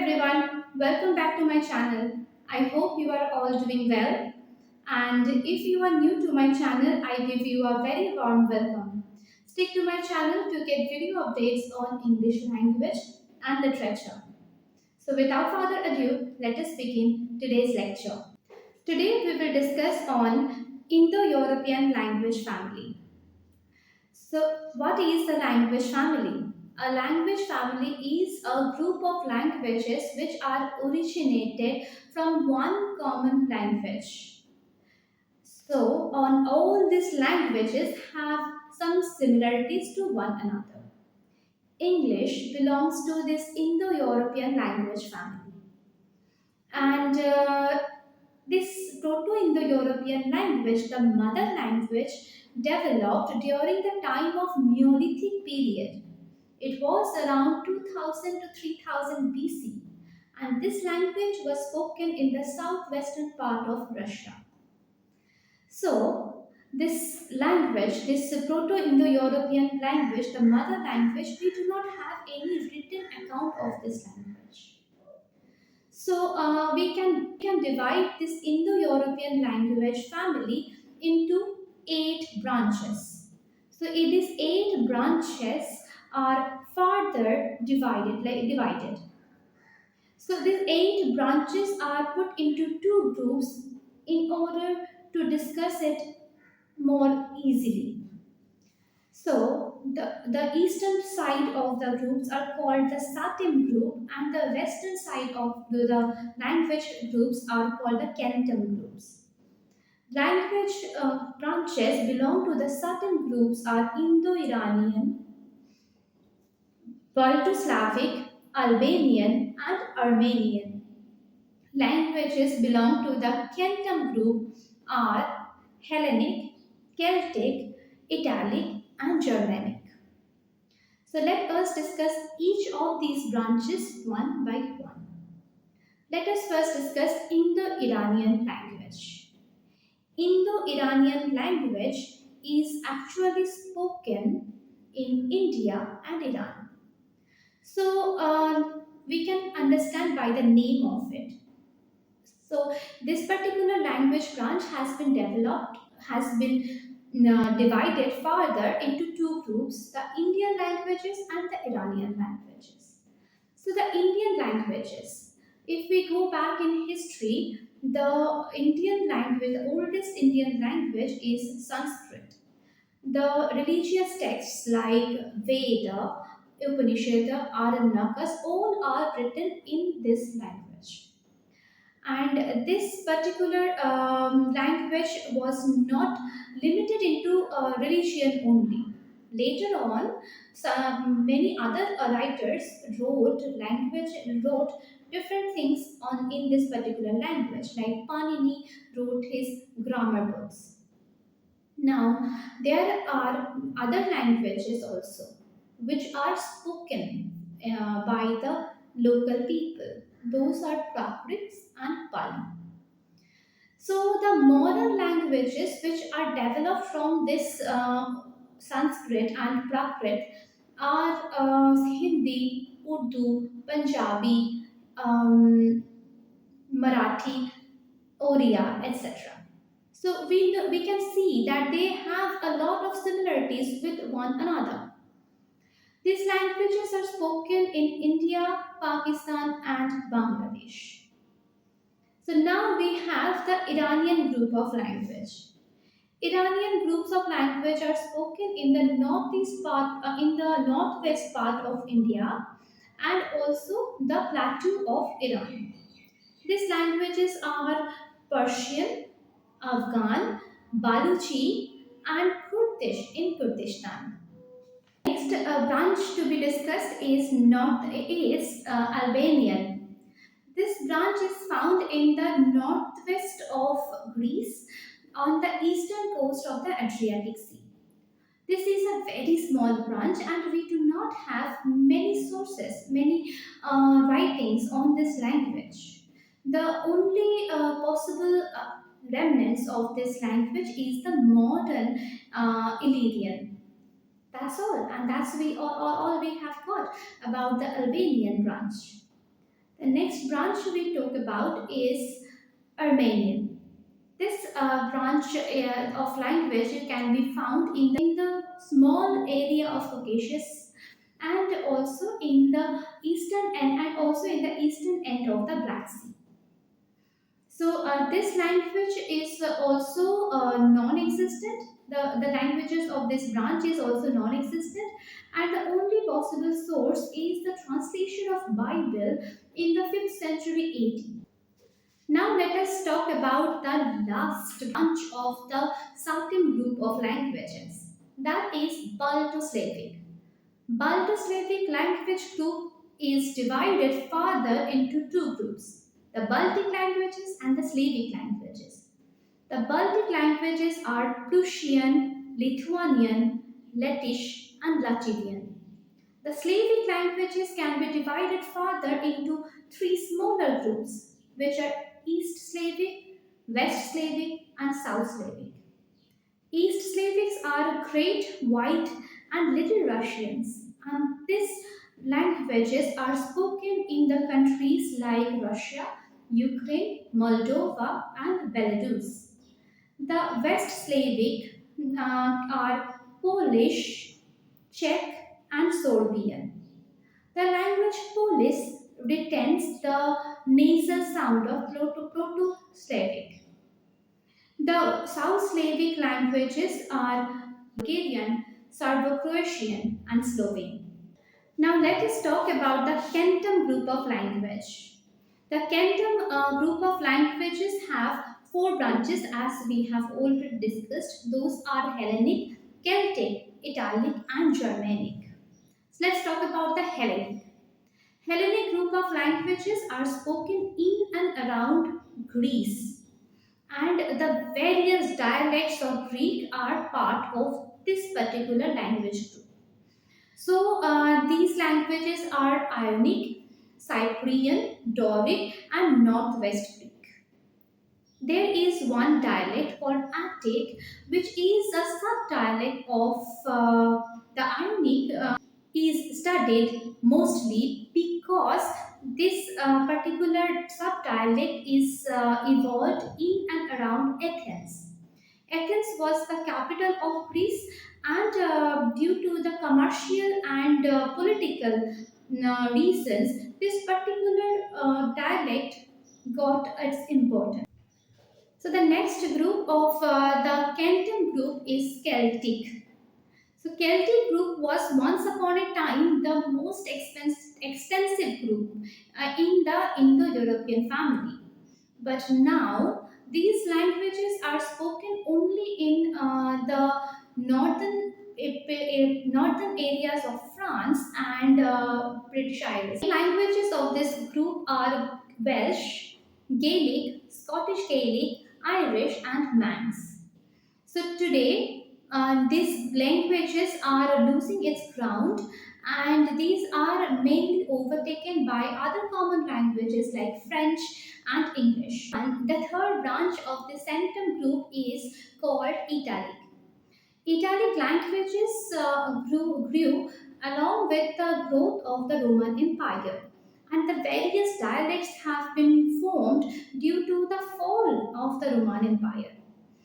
everyone, welcome back to my channel. I hope you are all doing well. And if you are new to my channel, I give you a very warm welcome. Stick to my channel to get video updates on English language and literature. So without further ado, let us begin today's lecture. Today we will discuss on Indo-European language family. So, what is a language family? A language family is a group of languages which are originated from one common language. So, on all these languages have some similarities to one another. English belongs to this Indo-European language family. And this Proto-Indo-European language, the mother language, developed during the time of Neolithic period. It was around 2000 to 3000 BC, and this language was spoken in the southwestern part of Russia. So, this language, this Proto-Indo-European language, the mother language, we do not have any written account of this language. So we can divide this Indo-European language family into 8 branches. So these 8 branches are further divided. So these 8 branches are put into 2 groups in order to discuss it more easily. So the eastern side of the groups are called the Satim group, and the western side of the language groups are called the Kentam groups. Language branches belong to the Satim groups are Indo-Iranian, Balto-Slavic, Albanian, and Armenian. Languages belong to the Kentam group are Hellenic, Celtic, Italic, and Germanic. So let us discuss each of these branches one by one. Let us first discuss Indo-Iranian language. Indo-Iranian language is actually spoken in India and Iran. So we can understand by the name of it. So this particular language branch has been divided further into 2 groups, the Indian languages and the Iranian languages. So the Indian languages, if we go back in history, the Indian language, the oldest Indian language is Sanskrit. The religious texts like Veda, Upanishad, Aranyakas, all are written in this language. And this particular language was not limited into religion only. Later on, many other writers wrote different things on in this particular language. Like Panini wrote his grammar books. Now there are other languages also which are spoken by the local people. Those are Prakrits and Pali. So the modern languages which are developed from this Sanskrit and Prakrit are Hindi, Urdu, Punjabi, Marathi, Oriya, etc. So we can see that they have a lot of similarities with one another. These languages are spoken in India, Pakistan, and Bangladesh. So now we have the Iranian group of language. Iranian groups of language are spoken in the northwest part of India and also the plateau of Iran. These languages are Persian, Afghan, Baluchi, and Kurdish in Kurdistan. Next branch to be discussed is Albanian. This branch is found in the northwest of Greece on the eastern coast of the Adriatic Sea. This is a very small branch, and we do not have many sources, many writings on this language. The only possible remnants of this language is the modern Illyrian. That's all, and all we have got about the Albanian branch. Next branch we talk about is Armenian. This branch of language can be found in the small area of Caucasus and also in the eastern end of the Black Sea. So this language is also non-existent. The languages of this branch is also non-existent, and the only possible source is the translation of Bible in the 5th century AD. Now let us talk about the last branch of the Southern group of languages. That is Balto-Slavic. Balto-Slavic language group is divided further into two groups, the Baltic languages and the Slavic languages. The Baltic languages are Prussian, Lithuanian, Lettish, and Latvian. The Slavic languages can be divided further into three smaller groups, which are East Slavic, West Slavic, and South Slavic. East Slavics are Great, White, and Little Russians, and these languages are spoken in the countries like Russia, Ukraine, Moldova, and Belarus. The West Slavic are Polish, Czech, and Sorbian. The language Polish retains the nasal sound of Proto-Slavic. The South Slavic languages are Bulgarian, Serbo-Croatian, and Slovene. Now let us talk about the Kentum group of language. The Kentum group of languages have four branches as we have already discussed. Those are Hellenic, Celtic, Italic, and Germanic. So let's talk about the Hellenic. Hellenic group of languages are spoken in and around Greece, and the various dialects of Greek are part of this particular language group. So these languages are Ionic, Cyprian, Doric, and Northwest Greek. There is one dialect called Attic, which is a subdialect of the Ionic, is studied mostly because this particular subdialect is evolved in and around Athens. Athens was the capital of Greece, and due to the commercial and political reasons, this particular dialect got its importance. So the next group of the Celtic group is Celtic. So Celtic group was once upon a time the most extensive group in the Indo-European family. But now these languages are spoken only in the northern areas of France and British Isles. Languages of this group are Welsh, Gaelic, Scottish Gaelic, Irish, and Manx. So today, these languages are losing its ground, and these are mainly overtaken by other common languages like French and English. And the third branch of the Centum group is called Italic. Italic languages grew along with the growth of the Roman Empire, and the various dialects have been formed due to the fall of the Roman Empire.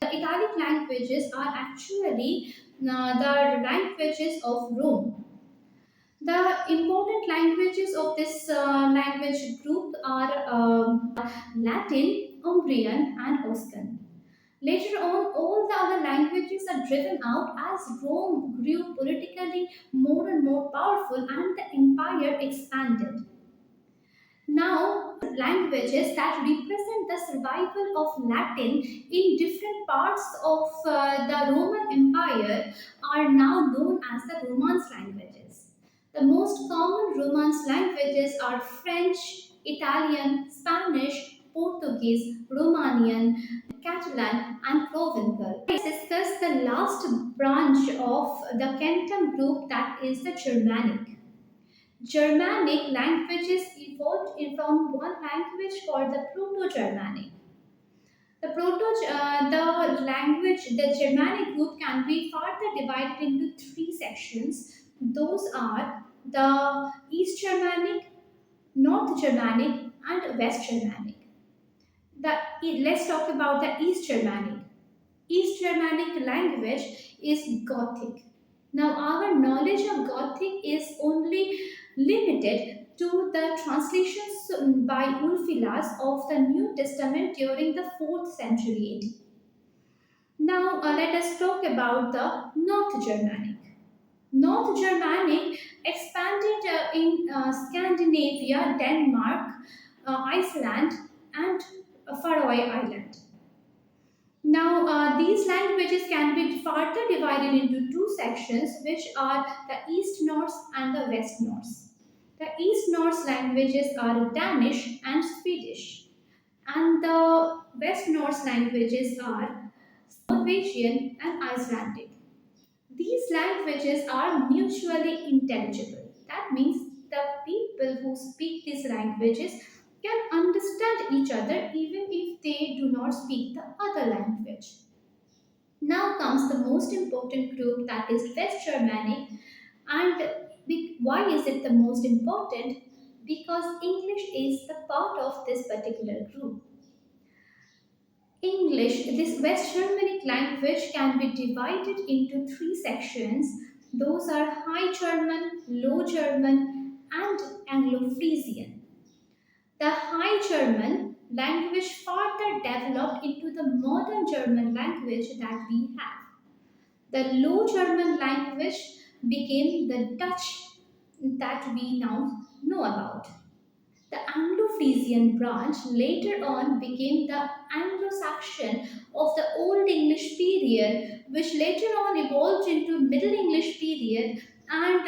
The Italic languages are actually the languages of Rome. The important languages of this language group are Latin, Umbrian, and Oscan. Later on, all the other languages are driven out as Rome grew politically more and more powerful and the empire expanded. Now, languages that represent the survival of Latin in different parts of the Roman Empire are now known as the Romance languages. The most common Romance languages are French, Italian, Spanish, Portuguese, Romanian, Catalan, and Provencal. Let's discuss the last branch of the Kentum group, that is the Germanic. Germanic languages evolved from one language called the Proto-Germanic. The Germanic group can be further divided into three sections. Those are the East Germanic, North Germanic, and West Germanic. Let's talk about the East Germanic. East Germanic language is Gothic. Now, our knowledge of Gothic is only limited to the translations by Ulfilas of the New Testament during the 4th century AD. Now, let us talk about the North Germanic. North Germanic expanded in Scandinavia, Denmark, Iceland, and Faroe Island. Now, these languages can be further divided into two sections, which are the East Norse and the West Norse. The East Norse languages are Danish and Swedish, and the West Norse languages are Norwegian and Icelandic. These languages are mutually intelligible. That means the people who speak these languages can understand each other even if they do not speak the other language. Now comes the most important group, that is West Germanic. And why is it the most important? Because English is the part of this particular group. English, this West Germanic language can be divided into three sections. Those are High German, Low German, and Anglo-Frisian. The High German language further developed into the modern German language that we have. The Low German language became the Dutch that we now know about. The Anglo-Frisian branch later on became the Anglo-Saxon of the Old English period, which later on evolved into Middle English period, and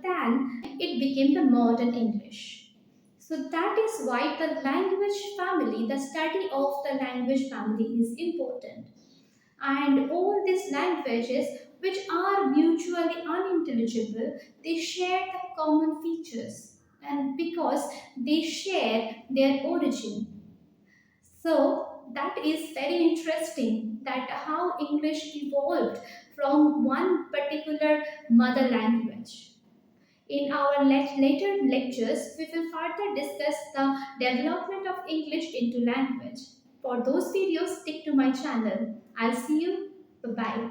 then it became the modern English. So that is why the language family, the study of the language family is important. And all these languages, which are mutually unintelligible, they share the common features, and because they share their origin. So that is very interesting, that how English evolved from one particular mother language. In our later lectures, we will further discuss the development of English into language. For those videos, stick to my channel. I'll see you. Bye bye.